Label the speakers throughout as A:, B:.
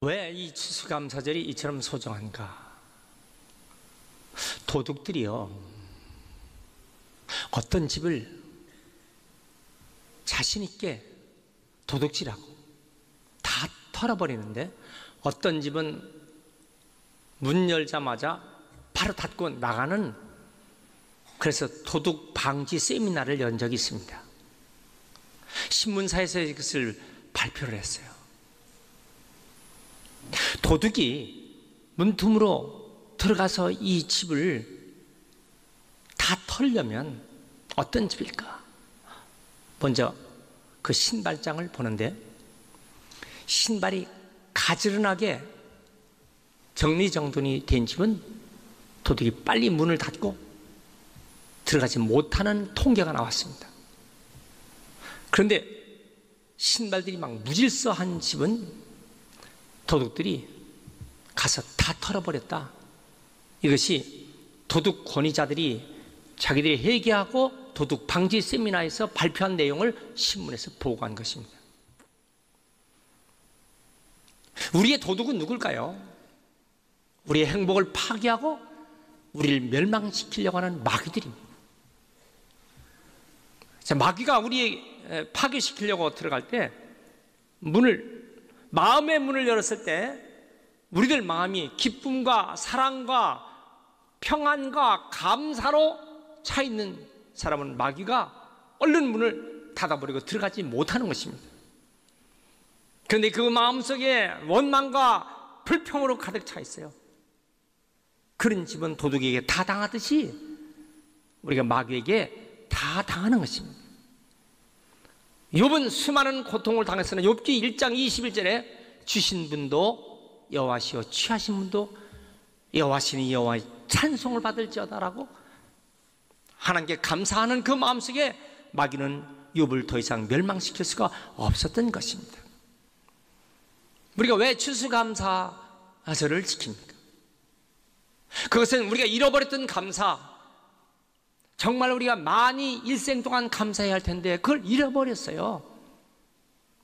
A: 왜 이 추수감사절이 이처럼 소중한가? 도둑들이요, 어떤 집을 자신 있게 도둑질하고 다 털어버리는데, 어떤 집은 문 열자마자 바로 닫고 나가는, 그래서 도둑 방지 세미나를 연 적이 있습니다. 신문사에서 이것을 발표를 했어요. 도둑이 문틈으로 들어가서 이 집을 다 털려면 어떤 집일까? 먼저 그 신발장을 보는데, 신발이 가지런하게 정리정돈이 된 집은 도둑이 빨리 문을 닫고 들어가지 못하는 통계가 나왔습니다. 그런데 신발들이 막 무질서한 집은 도둑들이 가서 다 털어버렸다. 이것이 도둑 권위자들이 자기들이 회개하고 도둑 방지 세미나에서 발표한 내용을 신문에서 보고한 것입니다. 우리의 도둑은 누굴까요? 우리의 행복을 파괴하고 우리를 멸망시키려고 하는 마귀들입니다. 자, 마귀가 우리 파괴시키려고 들어갈 때, 마음의 문을 열었을 때 우리들 마음이 기쁨과 사랑과 평안과 감사로 차 있는 사람은 마귀가 얼른 문을 닫아버리고 들어가지 못하는 것입니다. 그런데 그 마음속에 원망과 불평으로 가득 차 있어요. 그런 집은 도둑에게 다 당하듯이 우리가 마귀에게 다 당하는 것입니다. 욥은 수많은 고통을 당했으나 욥기 1장 21절에 주신 분도 여호와시요 취하신 분도 여호와시니 여호와의 찬송을 받을지어다라고 하나님께 감사하는 그 마음속에 마귀는 욥을 더 이상 멸망시킬 수가 없었던 것입니다. 우리가 왜 추수감사절을 지킵니까? 그것은 우리가 잃어버렸던 감사, 정말 우리가 많이 일생 동안 감사해야 할 텐데 그걸 잃어버렸어요.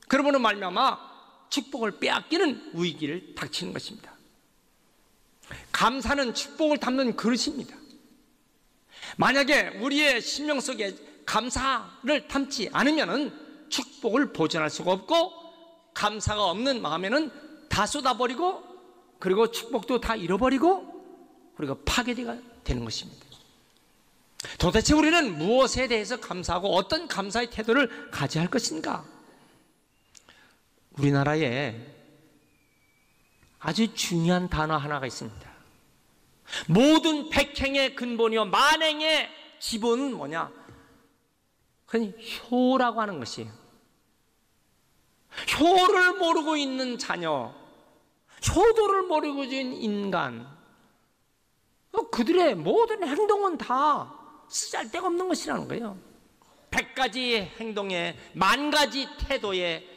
A: 그러므로 말미암아 축복을 빼앗기는 위기를 닥치는 것입니다. 감사는 축복을 담는 그릇입니다. 만약에 우리의 심령 속에 감사를 담지 않으면 축복을 보존할 수가 없고, 감사가 없는 마음에는 다 쏟아버리고, 그리고 축복도 다 잃어버리고 우리가 파괴가 되는 것입니다. 도대체 우리는 무엇에 대해서 감사하고 어떤 감사의 태도를 가져야 할 것인가? 우리나라에 아주 중요한 단어 하나가 있습니다. 모든 백행의 근본이요 만행의 기본은 뭐냐? 그건 효라고 하는 것이에요. 효를 모르고 있는 자녀, 효도를 모르고 있는 인간, 그들의 모든 행동은 다 쓰잘데가 없는 것이라는 거예요. 100가지 행동에 10,000가지 태도에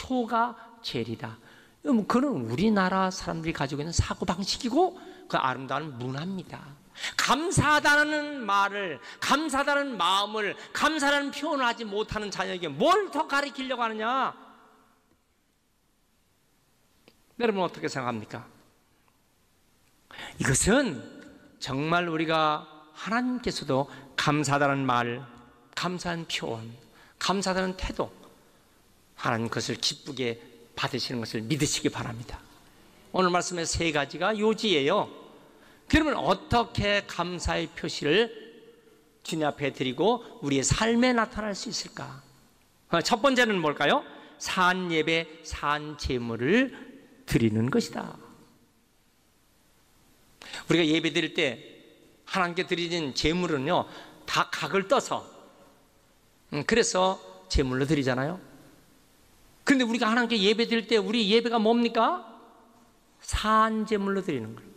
A: 효가 제일이다. 그건 우리나라 사람들이 가지고 있는 사고방식이고 그 아름다운 문화입니다. 감사하다는 말을, 감사하다는 마음을, 감사라는 표현을 하지 못하는 자녀에게 뭘 더 가르치려고 하느냐? 여러분 어떻게 생각합니까? 이것은 정말 우리가 하나님께서도 감사하다는 말, 감사한 표현, 감사하다는 태도, 하나님 것을 기쁘게 받으시는 것을 믿으시기 바랍니다. 오늘 말씀의 3가지가 요지예요. 그러면 어떻게 감사의 표시를 주님 앞에 드리고 우리의 삶에 나타날 수 있을까? 첫 번째는 뭘까요? 산 예배, 산 제물을 드리는 것이다. 우리가 예배 드릴 때 하나님께 드리는 제물은요 다 각을 떠서 그래서 제물로 드리잖아요. 그런데 우리가 하나님께 예배 드릴 때 우리 예배가 뭡니까? 산 제물로 드리는 거예요.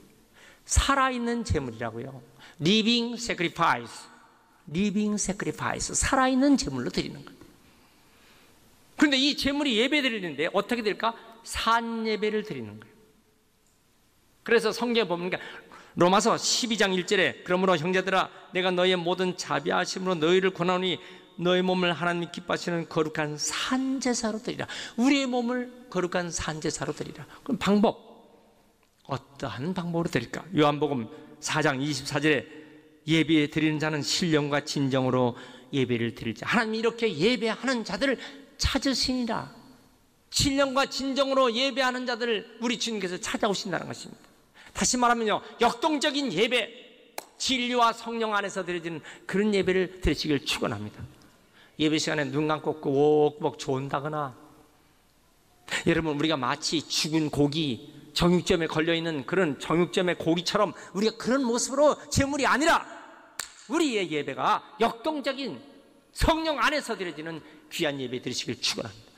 A: 살아있는 제물이라고요. Living sacrifice, living sacrifice, 살아있는 제물로 드리는 거예요. 그런데 이 제물이 예배 드리는데 어떻게 될까? 산 예배를 드리는 거예요. 그래서 성경에 보면 로마서 12장 1절에 그러므로 형제들아 내가 너희의 모든 자비하심으로 너희를 권하노니 너의 몸을 하나님이 기뻐하시는 거룩한 산제사로 드리라. 우리의 몸을 거룩한 산제사로 드리라. 그럼 방법, 어떠한 방법으로 드릴까? 요한복음 4장 24절에 예배 드리는 자는 신령과 진정으로 예배를 드릴 자. 하나님이 이렇게 예배하는 자들을 찾으시니라. 신령과 진정으로 예배하는 자들을 우리 주님께서 찾아오신다는 것입니다. 다시 말하면요, 역동적인 예배, 진리와 성령 안에서 드려지는 그런 예배를 드리시길 축원합니다. 예배 시간에 눈 감고 꼭꼭 존다거나, 여러분, 우리가 마치 죽은 고기, 정육점에 걸려있는 그런 정육점의 고기처럼 우리가 그런 모습으로 제물이 아니라 우리의 예배가 역동적인 성령 안에서 드려지는 귀한 예배 드리시길 축원합니다.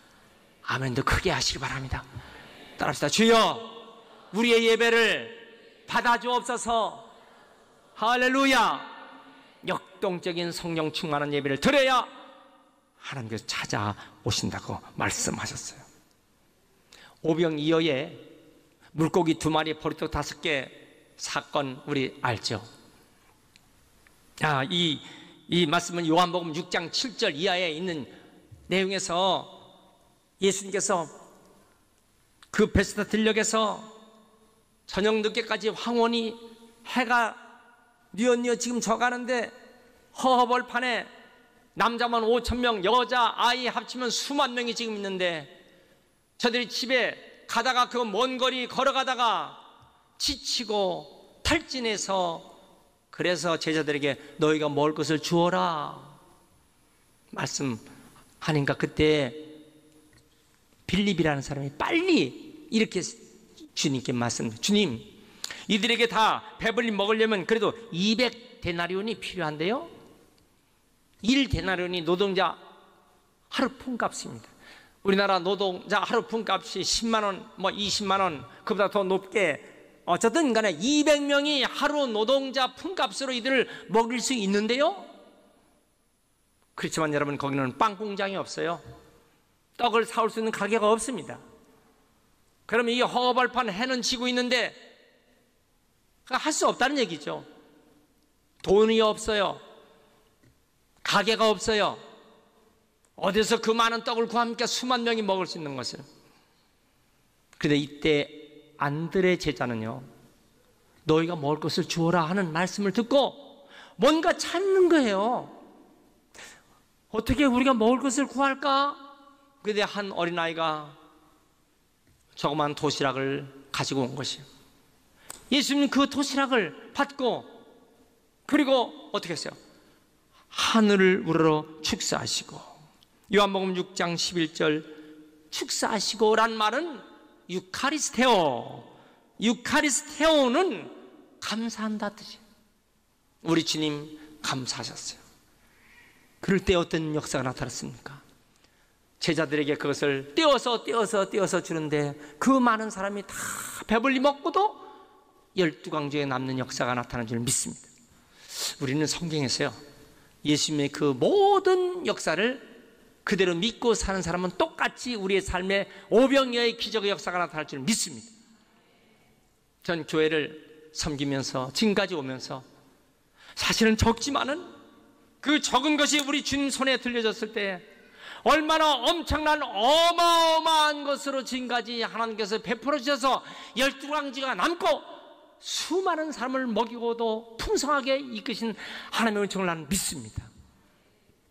A: 아멘도 크게 하시기 바랍니다. 따라합시다. 주여, 우리의 예배를 받아주옵소서. 할렐루야. 역동적인 성령 충만한 예배를 드려야 하나님께서 찾아오신다고 말씀하셨어요. 오병이어의 물고기 2마리, 보리떡 5개 사건 우리 알죠? 이 말씀은 요한복음 6장 7절 이하에 있는 내용에서 예수님께서 그 베스다 들녘에서 저녁 늦게까지 황혼이, 해가 뉘엿뉘엿 지금 져가는데 허허벌판에 남자만 5,000명, 여자 아이 합치면 수만 명이 지금 있는데, 저들이 집에 가다가 그 먼 거리 걸어가다가 지치고 탈진해서, 그래서 제자들에게 너희가 먹을 것을 주어라 말씀하니까, 그때 빌립이라는 사람이 빨리 이렇게 주님께 말씀해요. 주님, 이들에게 다 배불리 먹으려면 그래도 200데나리온이 필요한데요. 1데나리온이 노동자 하루 품값입니다. 우리나라 노동자 하루 품값이 10만원, 20만원, 그보다 더 높게, 어쨌든 간에 200명이 하루 노동자 품값으로 이들을 먹일 수 있는데요. 그렇지만 여러분, 거기는 빵 공장이 없어요. 떡을 사올 수 있는 가게가 없습니다. 그러면 이 허허벌판 해는 지고 있는데 할 수 없다는 얘기죠. 돈이 없어요. 가게가 없어요. 어디서 그 많은 떡을 구합니까? 수만 명이 먹을 수 있는 것을. 그런데 이때 안드레 제자는요, 너희가 먹을 것을 주어라 하는 말씀을 듣고 뭔가 찾는 거예요. 어떻게 우리가 먹을 것을 구할까? 그런데 한 어린아이가 조그만 도시락을 가지고 온 것이에요. 예수님은 그 도시락을 받고, 그리고 어떻게 했어요? 하늘을 우러러 축사하시고, 요한복음 6장 11절 축사하시고 란 말은 유카리스테오, 유카리스테오는 감사한다 뜻이에요. 우리 주님 감사하셨어요. 그럴 때 어떤 역사가 나타났습니까? 제자들에게 그것을 떼어서 주는데 그 많은 사람이 다 배불리 먹고도 12광주에 남는 역사가 나타난 줄 믿습니다. 우리는 성경에서요, 예수님의 그 모든 역사를 그대로 믿고 사는 사람은 똑같이 우리의 삶에 오병이어의 기적의 역사가 나타날 줄 믿습니다. 전 교회를 섬기면서 지금까지 오면서 사실은 적지만은 그 적은 것이 우리 주님 손에 들려졌을 때 얼마나 엄청난 어마어마한 것으로 지금까지 하나님께서 베풀어 주셔서 12광지가 남고 수많은 사람을 먹이고도 풍성하게 이끄신 하나님의 은총을 나는 믿습니다.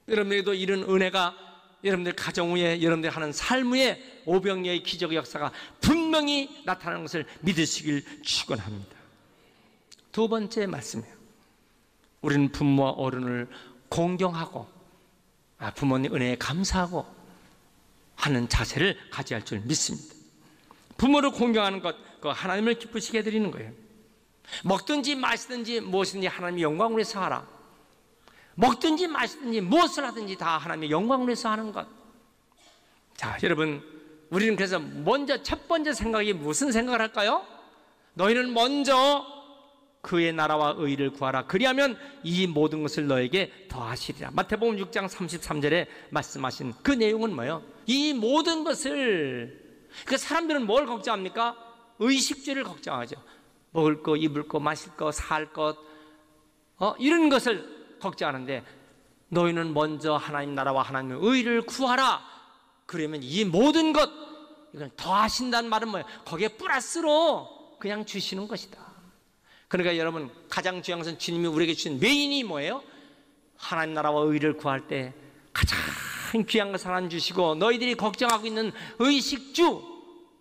A: 여러분에게도 이런 은혜가 여러분들 가정 위에, 여러분들 하는 삶 위에 오병이어의 기적의 역사가 분명히 나타나는 것을 믿으시길 축원합니다. 두 번째 말씀이에요. 우리는 부모와 어른을 공경하고 부모님 은혜에 감사하고 하는 자세를 가져야 할 줄 믿습니다. 부모를 공경하는 것, 그 하나님을 기쁘시게 해드리는 거예요. 먹든지 마시든지 무엇이든지 하나님의 영광을 위해서 하라. 먹든지 마시든지 무엇을 하든지 다 하나님의 영광을 위해서 하는 것. 자, 여러분, 우리는 그래서 먼저 첫 번째 생각이 무슨 생각을 할까요? 너희는 먼저 그의 나라와 의를 구하라. 그리하면 이 모든 것을 너에게 더하시리라. 마태복음 6장 33절에 말씀하신 그 내용은 뭐예요? 이 모든 것을, 그 사람들은 뭘 걱정합니까? 의식주를 걱정하죠. 먹을 거, 입을 거, 마실 거, 살 것, 이런 것을 걱정하는데, 너희는 먼저 하나님 나라와 하나님의 의를 구하라. 그러면 이 모든 것 이건 더하신다는 말은 뭐예요? 거기에 플러스로 그냥 주시는 것이다. 그러니까 여러분, 가장 중요한 것은 주님이 우리에게 주신 메인이 뭐예요? 하나님 나라와 의를 구할 때 가장 귀한 것을 하나님 주시고, 너희들이 걱정하고 있는 의식주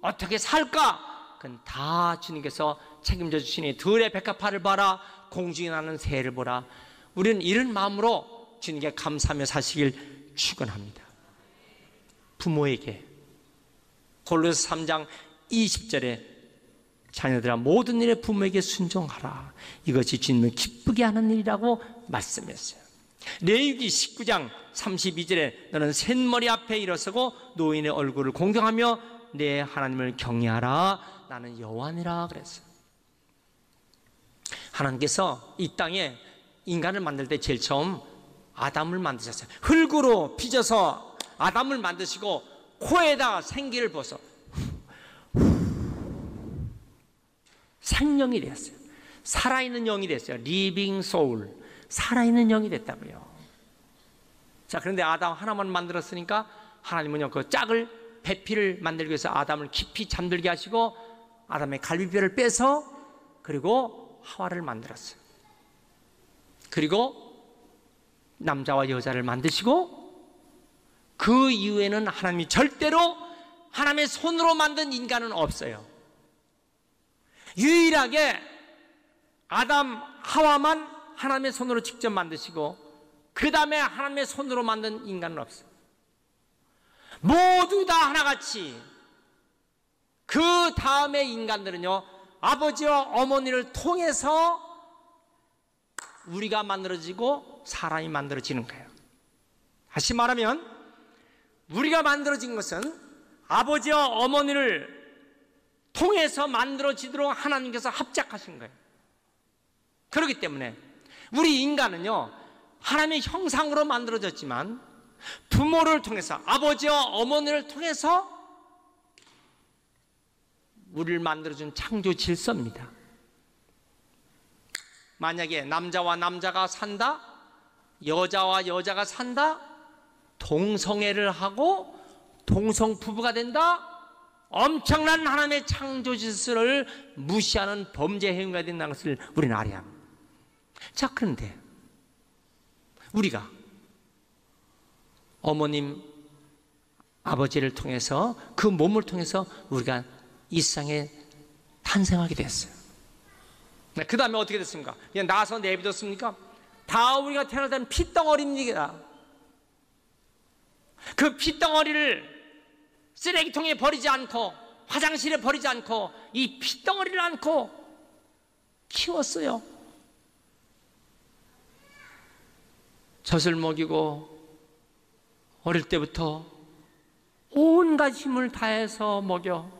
A: 어떻게 살까? 그건 다 주님께서 책임져 주시니 들의 백합화를 봐라, 공중에 나는 새를 보라. 우리는 이런 마음으로 주님께 감사하며 사시길 축원합니다. 부모에게 골로새 3장 20절에 자녀들아 모든 일에 부모에게 순종하라. 이것이 주님을 기쁘게 하는 일이라고 말씀했어요. 레위기 19장 32절에 너는 셋머리 앞에 일어서고 노인의 얼굴을 공경하며 내 하나님을 경외하라. 나는 여호와니라 그랬어요. 하나님께서 이 땅에 인간을 만들 때 제일 처음 아담을 만드셨어요. 흙으로 빚어서 아담을 만드시고 코에다가 생기를 부어서 생명이 되었어요. 살아있는 영이 됐어요. 리빙 소울, 살아있는 영이 됐다고요. 자, 그런데 아담 하나만 만들었으니까 하나님은요 그 짝을 배피를 만들기 위해서 아담을 깊이 잠들게 하시고 아담의 갈비뼈를 빼서 그리고 하와를 만들었어요. 그리고 남자와 여자를 만드시고 그 이후에는 하나님이 절대로 하나님의 손으로 만든 인간은 없어요. 유일하게 아담 하와만 하나님의 손으로 직접 만드시고 그 다음에 하나님의 손으로 만든 인간은 없어요. 모두 다 하나같이 그 다음에 인간들은요 아버지와 어머니를 통해서 우리가 만들어지고 사람이 만들어지는 거예요. 다시 말하면 우리가 만들어진 것은 아버지와 어머니를 통해서 만들어지도록 하나님께서 합작하신 거예요. 그렇기 때문에 우리 인간은요 하나님의 형상으로 만들어졌지만 부모를 통해서 아버지와 어머니를 통해서 우리를 만들어준 창조 질서입니다. 만약에 남자와 남자가 산다, 여자와 여자가 산다, 동성애를 하고 동성 부부가 된다, 엄청난 하나님의 창조 질서를 무시하는 범죄 행위가 된다는 것을 우리는 알아야 합니다. 자, 그런데 우리가 어머님, 아버지를 통해서 그 몸을 통해서 우리가 이 세상에 탄생하게 됐어요. 그 다음에 어떻게 됐습니까? 그냥 나서 내비뒀습니까? 다 우리가 태어날 때는 핏덩어리입니다. 그 핏덩어리를 쓰레기통에 버리지 않고 화장실에 버리지 않고 이 핏덩어리를 안고 키웠어요. 젖을 먹이고 어릴 때부터 온갖 힘을 다해서 먹여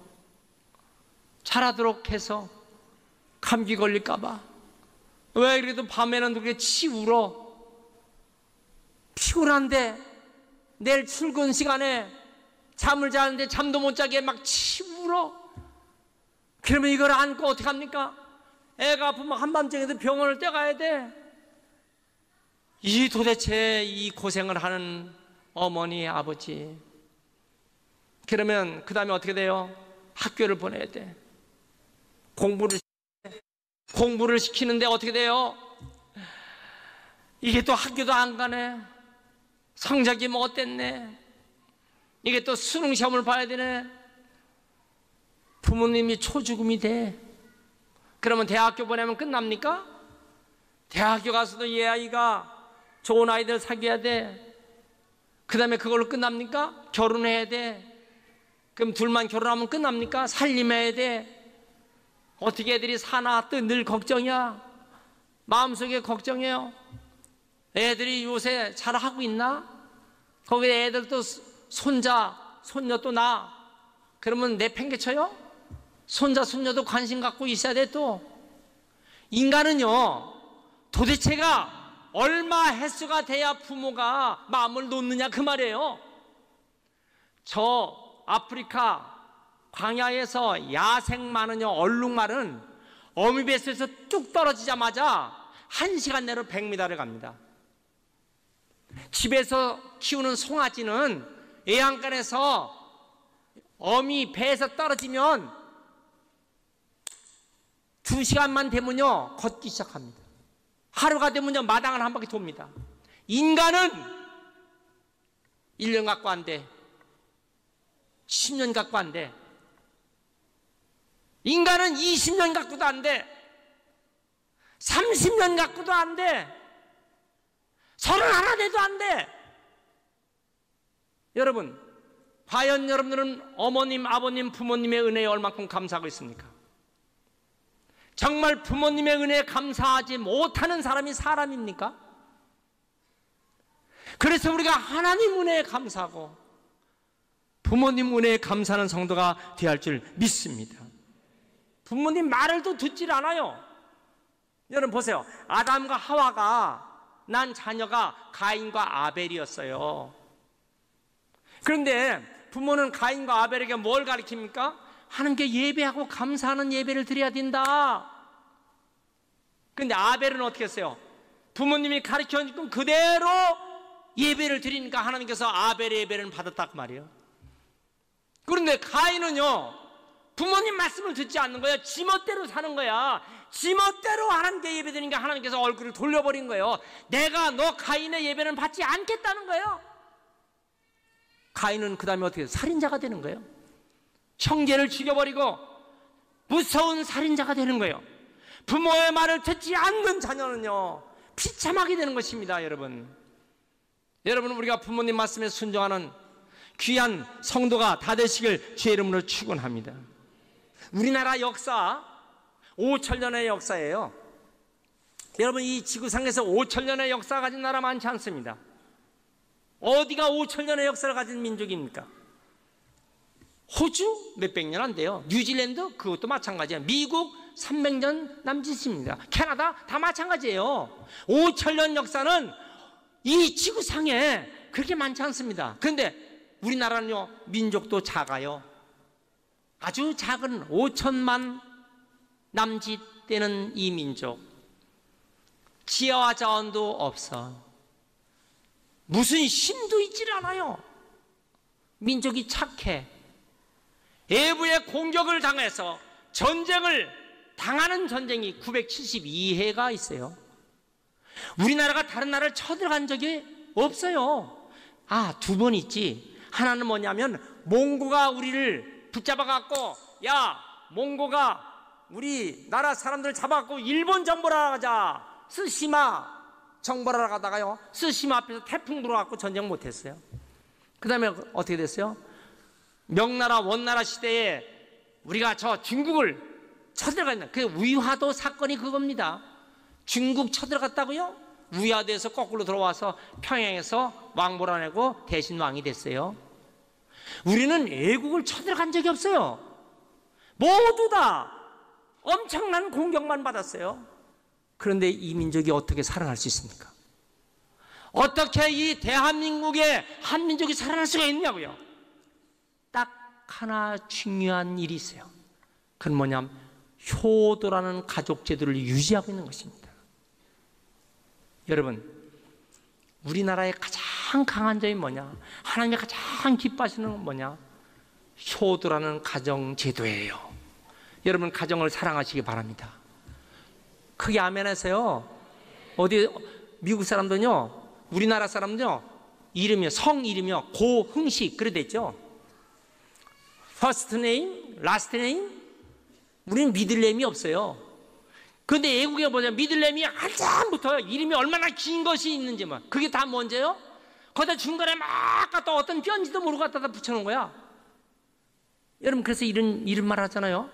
A: 자라도록 해서 감기 걸릴까봐 왜 그래도 밤에는 그렇게 울어. 피곤한데 내일 출근 시간에 잠을 자는데 잠도 못 자게 막 울어. 그러면 이걸 안고 어떻게 합니까? 애가 아프면 한밤중에도 병원을 떼가야 돼. 이 도대체 이 고생을 하는 어머니, 아버지. 그러면 그 다음에 어떻게 돼요? 학교를 보내야 돼. 공부를 시키는데 어떻게 돼요? 이게 또 학교도 안 가네. 성적이 뭐 어땠네. 이게 또 수능 시험을 봐야 되네. 부모님이 초죽음이 돼. 그러면 대학교 보내면 끝납니까? 대학교 가서도 얘 아이가 좋은 아이들 사귀어야 돼. 그 다음에 그걸로 끝납니까? 결혼해야 돼. 그럼 둘만 결혼하면 끝납니까? 살림해야 돼. 어떻게 애들이 사나 또 늘 걱정이야. 마음속에 걱정해요. 애들이 요새 잘하고 있나? 거기에 애들 또 손자, 손녀 또 나. 그러면 내팽개쳐요? 손자, 손녀도 관심 갖고 있어야 돼. 또 인간은요 도대체가 얼마 횟수가 돼야 부모가 마음을 놓느냐 그 말이에요. 저 아프리카 광야에서 야생 마느녀 얼룩말은 어미뱃에서 뚝 떨어지자마자 1시간 내로 100m를 갑니다. 집에서 키우는 송아지는 애양간에서 어미 배에서 떨어지면 2시간만 되면요 걷기 시작합니다. 하루가 되면요 마당을 한 바퀴 돕니다. 인간은 1년 갖고 안 돼. 10년 갖고 안 돼. 인간은 20년 갖고도 안 돼. 30년 갖고도 안 돼. 31 돼도 안 돼. 여러분, 과연 여러분들은 어머님, 아버님, 부모님의 은혜에 얼만큼 감사하고 있습니까? 정말 부모님의 은혜에 감사하지 못하는 사람이 사람입니까? 그래서 우리가 하나님 은혜에 감사하고 부모님 은혜에 감사하는 성도가 되어야 할 줄 믿습니다. 부모님 말을 또 듣질 않아요. 여러분 보세요. 아담과 하와가 난 자녀가 가인과 아벨이었어요. 그런데 부모는 가인과 아벨에게 뭘 가르칩니까? 하나님께 예배하고 감사하는 예배를 드려야 된다. 그런데 아벨은 어떻게 했어요? 부모님이 가르쳐준 그대로 예배를 드리니까 하나님께서 아벨의 예배를 받았단 말이에요. 그런데 가인은요 부모님 말씀을 듣지 않는 거야. 지멋대로 사는 거야. 지멋대로 하나님께 예배 드리니까 하나님께서 얼굴을 돌려버린 거예요. 내가 너 가인의 예배는 받지 않겠다는 거예요. 가인은 그 다음에 어떻게 해요? 살인자가 되는 거예요. 형제를 죽여버리고 무서운 살인자가 되는 거예요. 부모의 말을 듣지 않는 자녀는요 비참하게 되는 것입니다. 여러분 우리가 부모님 말씀에 순종하는 귀한 성도가 다 되시길 주의 이름으로 축원합니다. 우리나라 역사 5천년의 역사예요. 여러분 이 지구상에서 5천년의 역사 가진 나라 많지 않습니다. 어디가 5천년의 역사를 가진 민족입니까? 호주 몇백 년 안 돼요. 뉴질랜드 그것도 마찬가지예요. 미국 300년 남짓입니다. 캐나다 다 마찬가지예요. 5천년 역사는 이 지구상에 그렇게 많지 않습니다. 그런데 우리나라는요 민족도 작아요. 아주 작은 5천만 남짓 되는 이 민족, 지혜와 자원도 없어. 무슨 힘도 있질 않아요. 민족이 착해. 외부의 공격을 당해서 전쟁을 당하는 전쟁이 972회가 있어요. 우리나라가 다른 나라를 쳐들어간 적이 없어요. 두 번 있지. 하나는 뭐냐면 몽고가 우리를 붙잡아 갖고 야 몽고가 우리 나라 사람들 잡아갖고 일본 정벌하러 가자. 스시마 정벌하러 가다가요 스시마 앞에서 태풍 불어갖고 전쟁 못했어요. 그 다음에 어떻게 됐어요? 명나라 원나라 시대에 우리가 저 중국을 쳐들어갔나. 그 위화도 사건이 그겁니다. 중국 쳐들어갔다고요? 위화도에서 거꾸로 들어와서 평양에서 왕 몰아내고 대신 왕이 됐어요. 우리는 외국을 쳐들어간 적이 없어요. 모두 다 엄청난 공격만 받았어요. 그런데 이 민족이 어떻게 살아날 수 있습니까? 어떻게 이 대한민국의 한민족이 살아날 수가 있냐고요. 딱 하나 중요한 일이 있어요. 그건 뭐냐면 효도라는 가족 제도를 유지하고 있는 것입니다. 여러분 우리나라의 가장 강한 점이 뭐냐? 하나님이 가장 기뻐하시는 건 뭐냐? 효도라는 가정 제도예요. 여러분 가정을 사랑하시기 바랍니다. 크게 아멘하세요. 어디 미국 사람들은요 우리나라 사람들은요 이름이요 성 이름이요 고흥식 그래 됐죠. First name, last name. 우리는 미들네임이 없어요. 그런데 외국에 보자 미들네임이 한참부터 이름이 얼마나 긴 것이 있는지만 그게 다 뭔지요? 거기다 중간에 막 갖다 어떤 뼈인지도 모르고 갖다 붙여놓은 거야. 여러분 그래서 이런 이름만 하잖아요.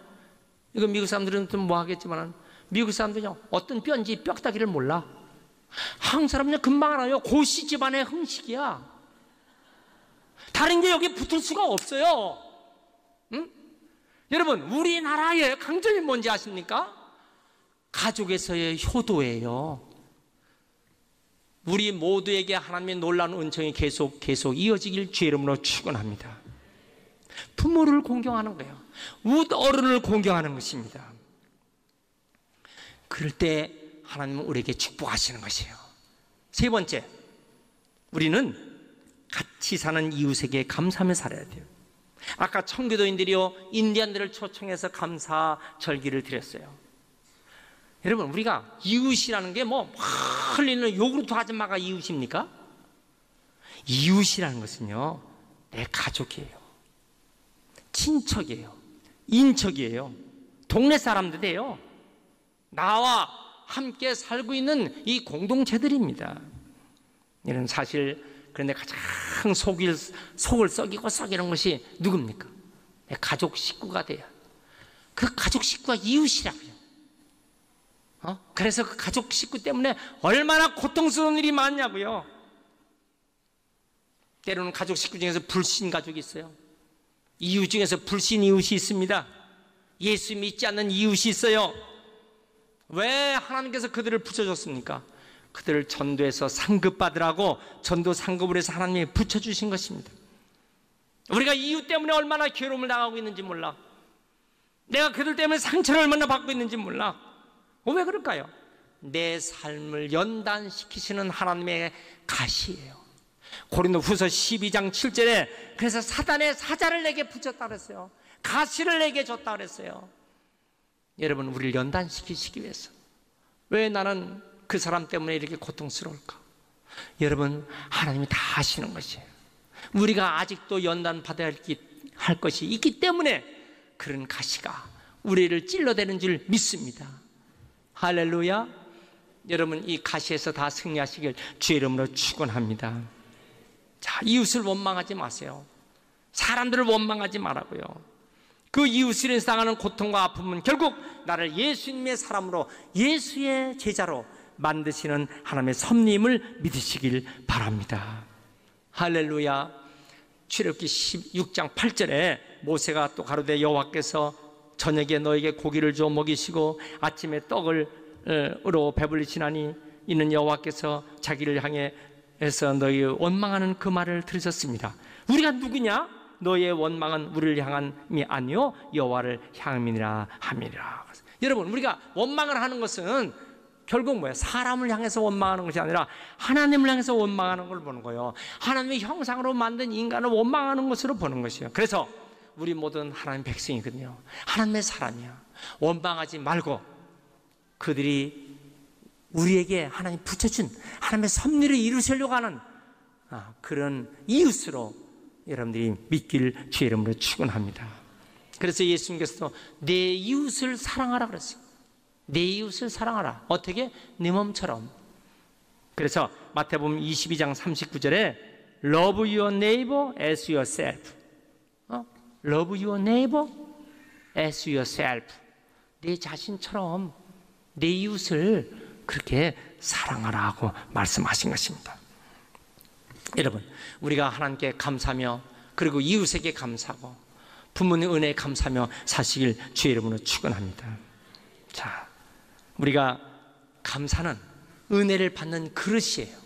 A: 이거 미국 사람들은 좀 뭐 하겠지만 미국 사람들은요 어떤 뼈인지 뼈다귀를 몰라. 한국 사람은요 금방 알아요. 고씨 집안의 흥식이야. 다른 게 여기 붙을 수가 없어요. 응? 여러분 우리나라의 강점이 뭔지 아십니까? 가족에서의 효도예요. 우리 모두에게 하나님의 놀라운 은총이 계속 이어지길 주의 이름으로 축원합니다. 부모를 공경하는 거예요. 어른을 공경하는 것입니다. 그럴 때 하나님은 우리에게 축복하시는 것이에요. 세 번째, 우리는 같이 사는 이웃에게 감사하며 살아야 돼요. 아까 청교도인들이요, 인디안들을 초청해서 감사 절기를 드렸어요. 여러분, 우리가 이웃이라는 게 뭐 흘리는 요구르트 아줌마가 이웃입니까? 이웃이라는 것은요, 내 가족이에요, 친척이에요, 인척이에요, 동네 사람들이에요. 나와 함께 살고 있는 이 공동체들입니다. 이런 사실, 그런데 가장 속을 썩이는 것이 누굽니까? 내 가족 식구가 돼야. 그 가족 식구가 이웃이라고요. 그래서 그 가족 식구 때문에 얼마나 고통스러운 일이 많냐고요. 때로는 가족 식구 중에서 불신 가족이 있어요. 이웃 중에서 불신 이웃이 있습니다. 예수 믿지 않는 이웃이 있어요. 왜 하나님께서 그들을 붙여줬습니까? 그들을 전도해서 상급받으라고 전도 상급을 해서 하나님이 붙여주신 것입니다. 우리가 이웃 때문에 얼마나 괴로움을 당하고 있는지 몰라. 내가 그들 때문에 상처를 얼마나 받고 있는지 몰라. 왜 그럴까요? 내 삶을 연단시키시는 하나님의 가시예요. 고린도후서 12장 7절에 그래서 사단의 사자를 내게 붙였다 그랬어요. 가시를 내게 줬다 그랬어요. 여러분, 우리를 연단시키시기 위해서. 왜 나는 그 사람 때문에 이렇게 고통스러울까? 여러분, 하나님이 다 아시는 것이에요. 우리가 아직도 연단받아야 할 것이 있기 때문에 그런 가시가 우리를 찔러대는 줄 믿습니다. 할렐루야. 여러분, 이 가시에서 다 승리하시길 주의 이름으로 축원합니다. 자, 이웃을 원망하지 마세요. 사람들을 원망하지 말라고요. 그 이웃을 인해서 당하는 고통과 아픔은 결국 나를 예수님의 사람으로, 예수의 제자로 만드시는 하나님의 섭리임을 믿으시길 바랍니다. 할렐루야. 출애굽기 16장 8절에 모세가 또 가로되 여호와께서 저녁에 너에게 고기를 주어 먹이시고 아침에 떡으로 배불리시나니 이는 여호와께서 자기를 향해 해서 너희의 원망하는 그 말을 들으셨습니다. 우리가 누구냐? 너의 원망은 우리를 향함이 아니요 여호와를 향함이니라 함이니라. 여러분, 우리가 원망을 하는 것은 결국 뭐예요? 사람을 향해서 원망하는 것이 아니라 하나님을 향해서 원망하는 걸 보는 거예요. 하나님의 형상으로 만든 인간을 원망하는 것으로 보는 것이에요. 그래서 우리 모든 하나님 백성이거든요. 하나님의 사람이야. 원망하지 말고 그들이 우리에게 하나님 붙여준 하나님의 섭리를 이루시려고 하는 그런 이웃으로 여러분들이 믿길 주의 이름으로 축원합니다. 그래서 예수님께서도 내 이웃을 사랑하라 그랬어요. 내 이웃을 사랑하라. 어떻게? 네 몸처럼. 그래서 마태복음 22장 39절에 Love your neighbor as yourself. Love your neighbor as yourself. 내 자신처럼 내 이웃을 그렇게 사랑하라고 말씀하신 것입니다. 여러분, 우리가 하나님께 감사하며 그리고 이웃에게 감사하고 부모님 은혜에 감사하며 사시길 주의 이름으로 축원합니다. 자, 우리가 감사는 은혜를 받는 그릇이에요.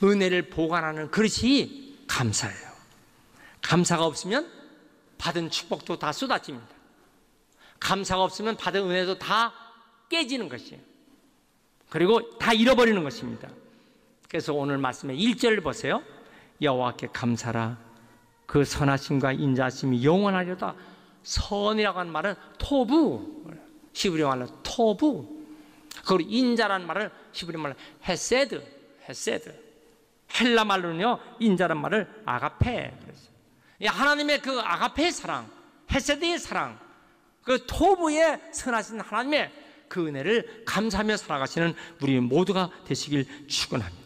A: 은혜를 보관하는 그릇이 감사예요. 감사가 없으면 받은 축복도 다 쏟아집니다. 감사가 없으면 받은 은혜도 다 깨지는 것이에요. 그리고 다 잃어버리는 것입니다. 그래서 오늘 말씀의 1절을 보세요. 여호와께 감사라. 그 선하심과 인자하심이 영원하려다. 선이라고 하는 말은 토부, 히브리 말로 토부. 그리고 인자라는 말을 히브리 말로 헤세드. 헬라 말로는요, 인자란 말을 아가페. 하나님의 그 아가페의 사랑, 헤세드의 사랑, 그 토부의 선하신 하나님의 그 은혜를 감사하며 살아가시는 우리 모두가 되시길 축원합니다.